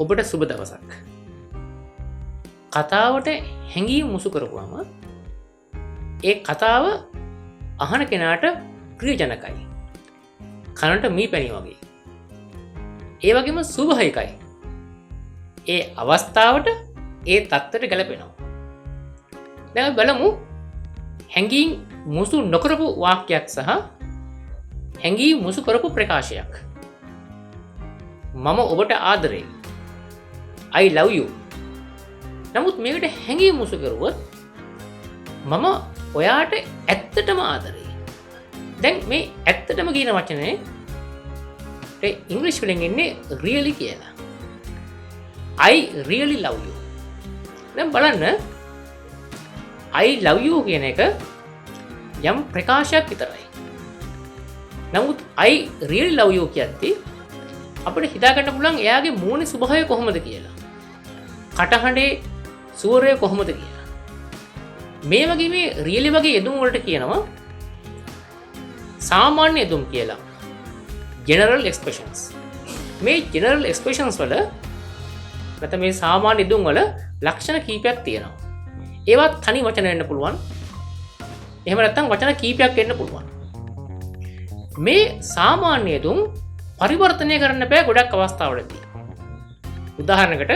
ඔබට සුබ දවසක්. කතාවට හැඟීම් මුසු කරපුවාම ඒ කතාව අහන කෙනාට ප්‍රියජනකයි. කනට මී පැණි වගේ. ඒ වගේම සුභහිකයි. ඒ අවස්ථාවට ඒ තත්ත්වයට ගැලපෙනවා. දැන් බලමු හැඟීම් මුසු නොකරපු වාක්‍යයක් සහ හැඟීම් මුසු කරපු ප්‍රකාශයක්. මම ඔබට ආදරේ. I love you. නමුත් මේකට හැඟීම් මුසු කරුවොත් මම ඔයාට ඇත්තටම ආදරේ. දැන් මේ ඇත්තටම කියන වචනේ ඉංග්‍රීසි වලින් එන්නේ really කියලා. I really love you. දැන් බලන්න I love you කියන එක යම් ප්‍රකාශයක් විතරයි. නමුත් I really love you කියද්දී අපිට හිතා ගන්න පුළුවන් එයාගේ මූණේ ස්වභාවය කොහොමද කියලා. කටහඬේ ස්වරය කොහොමද කියලා. මේ වගේ මේ really වගේ යෙදුම් වලට කියනවා සාමාන්‍ය යෙදුම් කියලා. general expressions. මේ general expressions වල නැත්නම් මේ සාමාන්‍ය යෙදුම් වල ලක්ෂණ කීපයක් තියෙනවා. ඒවත් තනි වචන වෙන්න පුළුවන්. එහෙම නැත්නම් වචන කීපයක් වෙන්න පුළුවන්. මේ සාමාන්‍ය යෙදුම් පරිවර්තනය කරන්න බෑ ගොඩක් අවස්ථාවලදී. උදාහරණයකට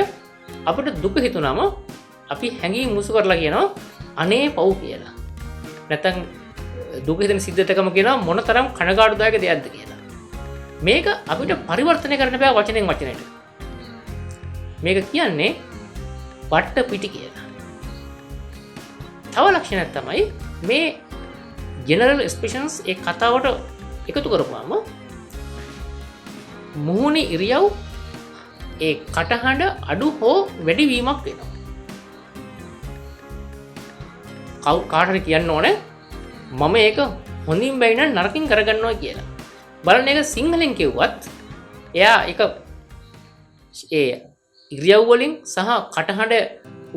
අපිට දුක හිතුනම අපි හැඟීම් මුසු කරලා කියනවා අනේ පව් කියලා. නැත්නම් දුක හිතෙන සිද්ධාතකම කියනවා මොනතරම් කනගාටුදායක දෙයක්ද කියලා. මේක අපිට පරිවර්තනය කරන්න බෑ වචනෙන් වචනයට. මේක කියන්නේ වට පිටි කියලා. තව ලක්ෂණයක් තමයි මේ general expressions ඒ කතාවට එකතු කරපුවාම මුහුණේ ඉරියව් ඒ කටහඬ අඩු හෝ වැඩි වීමක් වෙනවා. කාටද කියන්න ඕනේ මම ඒක හොඳින් බැරි නම් නරකින් කරගන්නවා කියලා. බලන්න ඒක සිංහලෙන් කිව්වත් එයා ඒක ඒ ඉරියව් වලින් සහ කටහඬ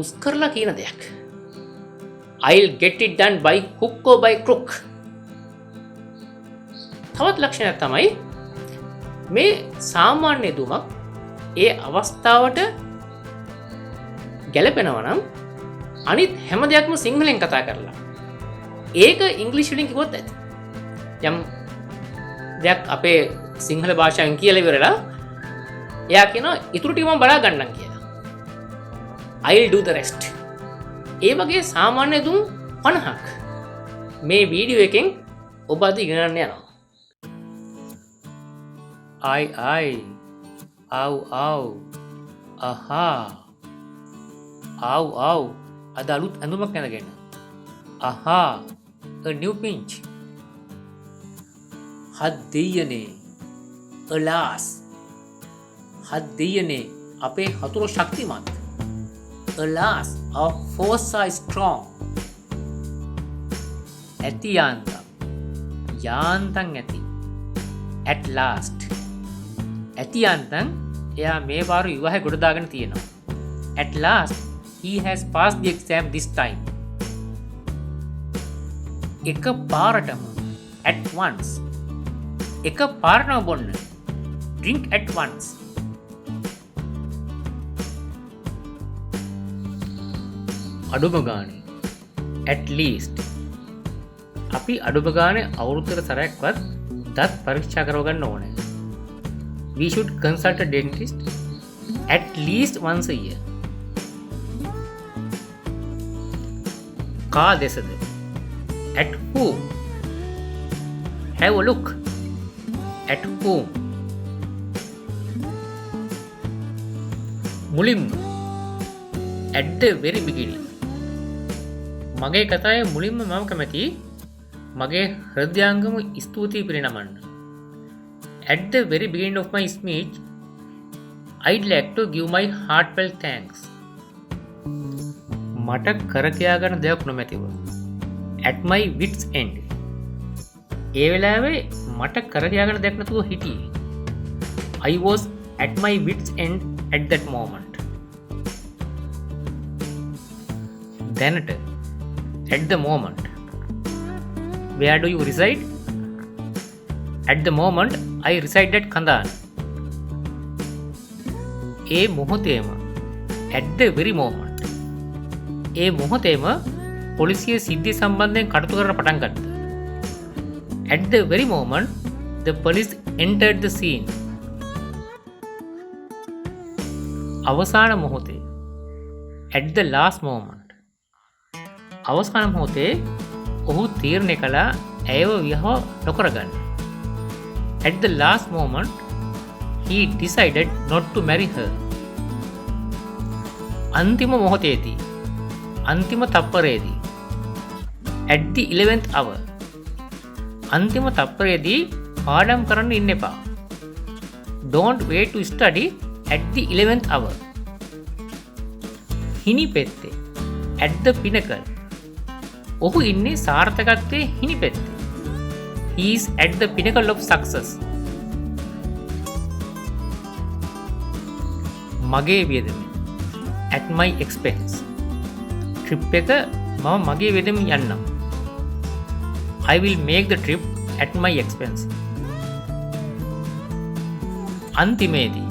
උස් කරලා කියන දෙයක්. I'll get it done by hook or by crook. තවත් ලක්ෂණයක් තමයි මේ සාමාන්‍ය දුමක් ඒ අවස්ථාවට ගැලපෙනවා නම් අනිත් හැම දෙයක්ම සිංහලෙන් කතා කරලා ඒක ඉංග්‍රීසි වලින් කිව්වොත් ඇති. යම් දෙයක් අපේ සිංහල භාෂාවෙන් කියලා ඉවරලා එයා කියනවා ඊටු ටික මම බලා ගන්නම් කියලා. I'll do the rest. ඒ වගේ සාමාන්‍ය දුම් 50ක් මේ වීඩියෝ එකෙන් ඔබ අද ඉගෙන ගන්න යනවා. I Ow ow. Aha. Ow ow. අද අලුත් ඇඳුමක් නැගෙන. Aha. A new pinch. හත් දෙයනේ. Alas. හත් දෙයනේ අපේ හතුරු ශක්තිමත්. Alas, our force are strong. ඇති යාන්තම්. යාන්තම් ඇති. At last. ඇති යාන්තම් එයා මේ පාරු විවාහය ගොඩ දාගෙන තියෙනවා. At last, he has passed the exam this time. එක පාරටම. At once. එක පාරටම බොන්න. Drink at once. අඩුම ගානේ. At least. අපි අඩුම ගානේ අවුරුද්දකට සැරයක්වත් දත් පරීක්ෂා කරව ගන්න ඕනේ. We should consult a dentist at least once a year. කා දෙසද? At whom? Have a look. At whom? මුලින්ම. At the very beginning. මගේ කතාවේ මුලින්ම මම කැමති මගේ හෘදයාංගම ස්තුතියි පිරිනමන්න. At the very beginning of my speech, I'd like to give my heartfelt thanks. මට කර කියා ගන්න දෙයක් නොමැතිව. At my wits end. ඒ වෙලාවේ මට කර කියා ගන්න දෙයක් නැතුව හිටියේ. I was at my wits end at that moment. දැනට. At the moment. Where do you reside? At the moment I reside at Kandan. ඒ මොහොතේම at the very moment ඒ මොහොතේම පොලිසිය සිද්ධිය සම්බන්ධයෙන් කටයුතු කරන්න පටන් ගත්තා. At the very moment the police entered the scene. අවසාන මොහොතේ at the last moment අවසාන මොහොතේ ඔහු තීරණය කළා ඇයව විවාහ නොකරගන්න. At the last moment he decided not to marry her. අන්තිම මොහොතේදී අන්තිම තප්පරයේදී at the 11th hour අන්තිම තප්පරයේදී පාඩම් කරන්න ඉන්න එපා. Don't wait to study at the 11th hour. හිනි පෙත්තේ at the pinnacle ඔහු ඉන්නේ සාර්ථකත්වයේ හිනි පෙත්තේ. He is at the pinnacle of success. මගේ වියදම at my expense. trip එක මම මගේ වියදමින් යන්නම්. I will make the trip at my expense. අන්තිමේදී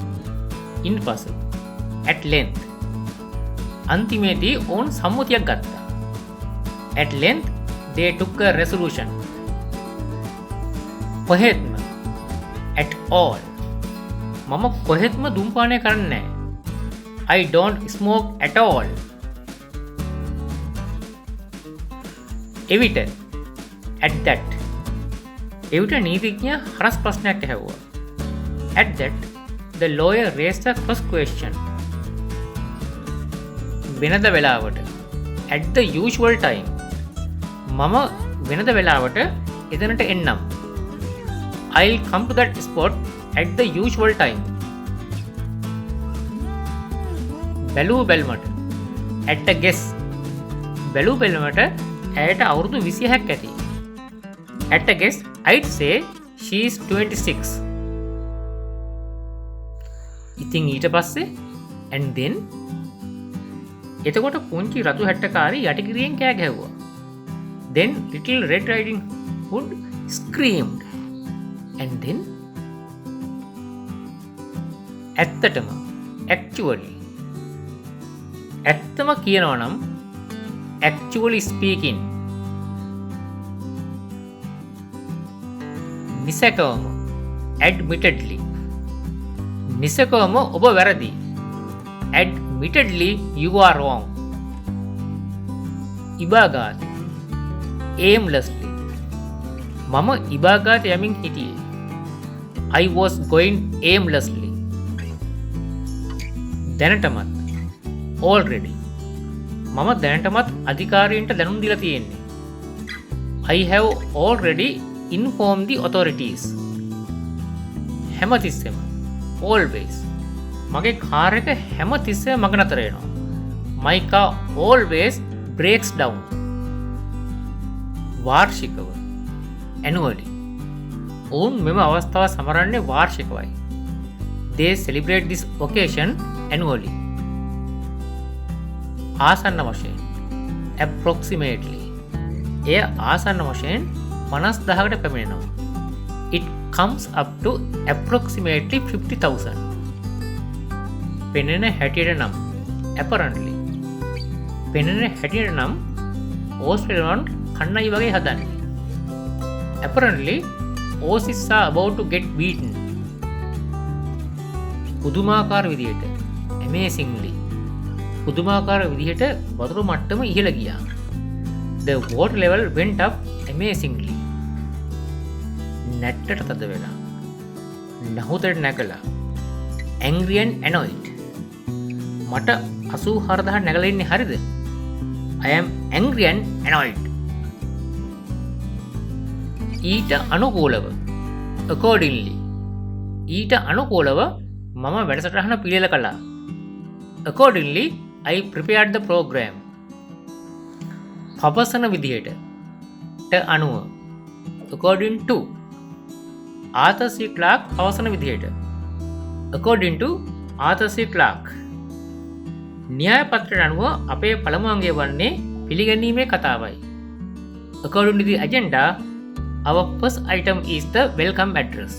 ඉන්පසු at length අන්තිමේදී ඔවුන් සම්මුතියක් ගත්තා. At length they took a resolution. කොහෙත්ම at all මම කොහෙත්ම දුම්පානය කරන්නේ නැහැ. I don't smoke at all. එවිට at that එවිට නීතිඥයා හරස් ප්‍රශ්නයක් ඇහුවා. At that the lawyer raised the first question. වෙනද වෙලාවට at the usual time මම වෙනද වෙලාවට එතනට එන්නම්. I'll come to that spot at the usual time. බැලූ බැල්මට at a guess බැලූ බැල්මට ඇයට අවුරුදු 26ක් ඇති. At a guess I'd say she is 26. ඉතින් ඊට පස්සේ and then එතකොට පුංචි රතු හැට්ටකාරී යටිගිරියෙන් කෑ ගැහුවා. Then little Red Riding Hood screamed. And then ඇත්තටම actually ඇත්තම කියනවා නම් actually speaking නිසකවම admittedly නිසකවම ඔබ වැරදි. Admittedly you are wrong. ඉබාගාත aimlessly මම ඉබාගාත යමින් හිටියේ. I was going aimlessly. දැනටමත් already මම දැනටමත් අධිකාරීන්ට දැනුම් දීලා තියෙන්නේ. I have already informed the authorities. හැමතිස්සෙම always මගේ කාර් එක හැමතිස්සෙම මග නතර වෙනවා. My car always breaks down. වාර්ෂිකව annually ඔවුන් මෙම අවස්ථාව සමරන්නේ වාර්ෂිකවයි. They celebrate this occasion annually. ආසන්න වශයෙන් approximately එය ආසන්න වශයෙන් 50,000කට පැමිණෙනවා. It comes up to approximately 50,000. පෙනෙන හැටියට නම් apparently පෙනෙන හැටියට නම් ඕස්ට්‍රේලියාවන් කන්නයි වගේ හදන්නේ. Apparently Aussies are about to get beaten. පුදුමාකාර විදිහට amazingly පුදුමාකාර විදිහට වතුර මට්ටම ඉහළ ගියා. The water level went up amazingly. නැට්ටට තද වෙලා නහුතට නැගලා angry and annoyed. මට 84000 නැගලා ඉන්නේ හරිද? I am angry and annoyed. ඊට අනුකූලව accordingly ඊට අනුකූලව මම වැඩසටහන පිළියෙල කළා. Accordingly I prepared the program. පවසන විදිහට ට අනුව according to Arthur C. Clarke පවසන විදිහට according to Arthur C. Clarke න්‍යාය පත්‍රයට අනුව අපේ පළමු අංගය වන්නේ පිළිගැනීමේ කතාවයි. According to the agenda our first item is the welcome address.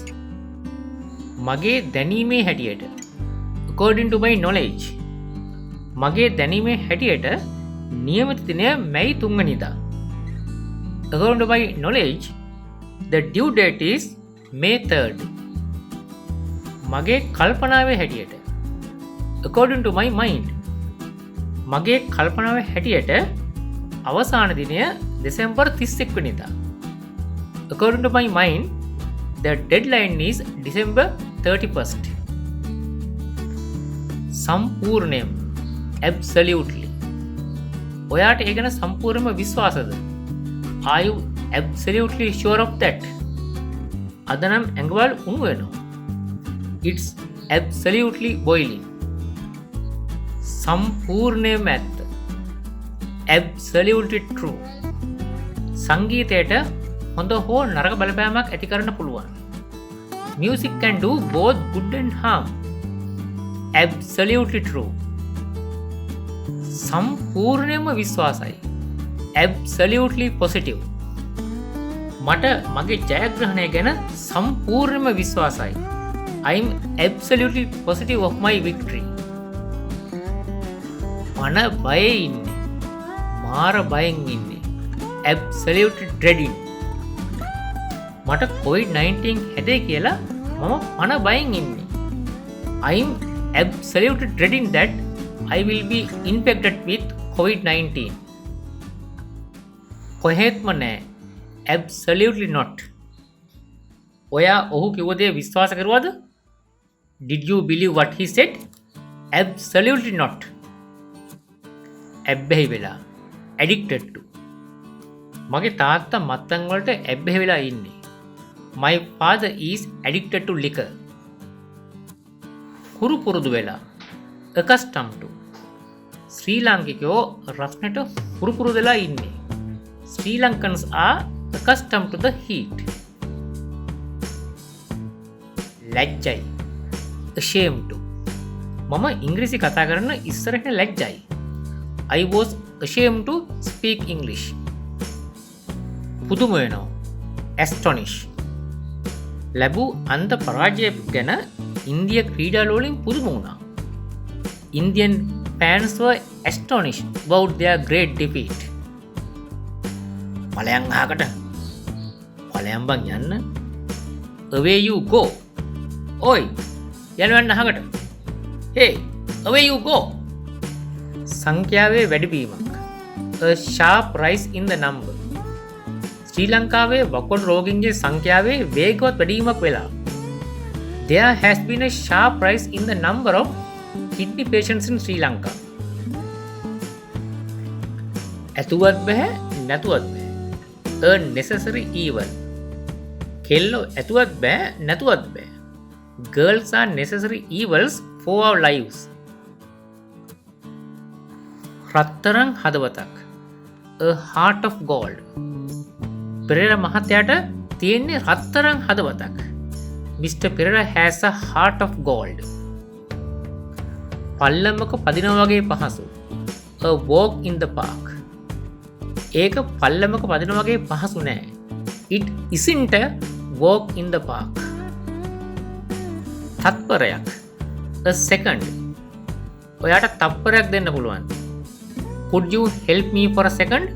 මගේ දැනීමේ හැටියට according to my knowledge මගේ දැනීමේ හැටියට නියමිත දිනය මැයි 3 වෙනිදා. According to my knowledge the due date is May 3rd. මගේ කල්පනාවේ හැටියට according to my mind මගේ කල්පනාවේ හැටියට අවසාන දිනය දෙසැම්බර් 31 වෙනිදා. According to my mind the deadline is December 31st. සම්පූර්ණයෙන්ම absolutely ඔයාට ඒ ගැන සම්පූර්ණයෙන්ම විශ්වාසද? Are you absolutely sure of that? අද නම් ඇඟවල් උණු වෙනවා. It's absolutely boiling. සම්පූර්ණයෙන්ම ඇත්ත. Absolutely true. සංගීතයට හොඳ හෝ නරක බලපෑමක් ඇති කරන්න පුළුවන්. Music can do both good and harm. Absolutely true. සම්පූර්ණයෙන්ම විශ්වාසයි. Absolutely positive. මට මගේ ජයග්‍රහණය ගැන සම්පූර්ණයෙන්ම විශ්වාසයි. I'm absolutely positive of my victory. මන බයේ ඉන්නේ. මාර බයෙන් ඉන්නේ. Absolutely dreading. මට COVID-19 හැදේ කියලා මම මන බයෙන් ඉන්නේ. I'm absolutely dreading that I will be infected with COVID-19. කොහෙත්ම නෑ. Absolutely not. ඔයා ඔහු කිව්ව දේ විශ්වාස කරුවද? Did you believe what he said? Absolutely not. ඇබ්බැහි වෙලා. Addicted to. මගේ තාත්තා මත්පැන් වලට ඇබ්බැහි වෙලා ඉන්නේ. My father is addicted to liquor. හුරු පුරුදු වෙලා. Accustomed to. ශ්‍රී ලාංකිකයෝ රස්නට හුරු පුරුදු වෙලා ඉන්නේ. Sri Lankans are accustomed to the heat. ලැජ්ජයි. ashamed to. මම ඉංග්‍රීසි කතා කරන ඉස්සරහට ලැජ්ජයි. I was ashamed to speak English. පුදුම වෙනවා. astonish. ලැබූ අන්ත පරාජය ගැන ඉන්දිය ක්‍රීඩාලුවලින් පුදුම වුණා. Indian fans were astonished about their great defeat. පලයන් අහකට. පලයන් බං යන්න. away you go. ඔයි යනවන්න අහකට. hey away you go. සංඛ්‍යාවේ වැඩිවීමක්. a sharp rise in the number. ශ්‍රී ලංකාවේ වකුගඩු රෝගීන්ගේ සංඛ්‍යාවේ වේගවත් වැඩිවීමක් වෙලා. There has been a sharp rise in the number of kidney patients in Sri Lanka. ඇතුවත් බෑ නැතුවත් බෑ. A necessary evil. කෙල්ලෝ ඇතුවත් බෑ නැතුවත් බෑ. Girls are necessary evils for our lives. රත්තරන් හදවතක්. A heart of gold. Perera මහත්තයාට තියෙන්නේ රත්තරන් හදවතක්. Mr. Pereira has a heart of gold. පල්ලමක පදිනවා වගේ පහසු. A walk in the park. ඒක පල්ලමක පදිනවා වගේ පහසු නෑ. It isn't a walk in the park. තත්පරයක්. A second. ඔයාට තත්පරයක් දෙන්න පුළුවන්. Could you help me for a second?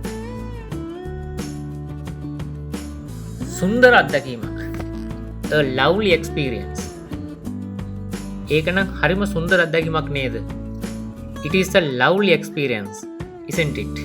සුන්දර අත්දැකීමක්. A lovely experience. ඒක නම් හරිම සුන්දර අත්දැකීමක් නේද? It is a lovely experience, isn't it?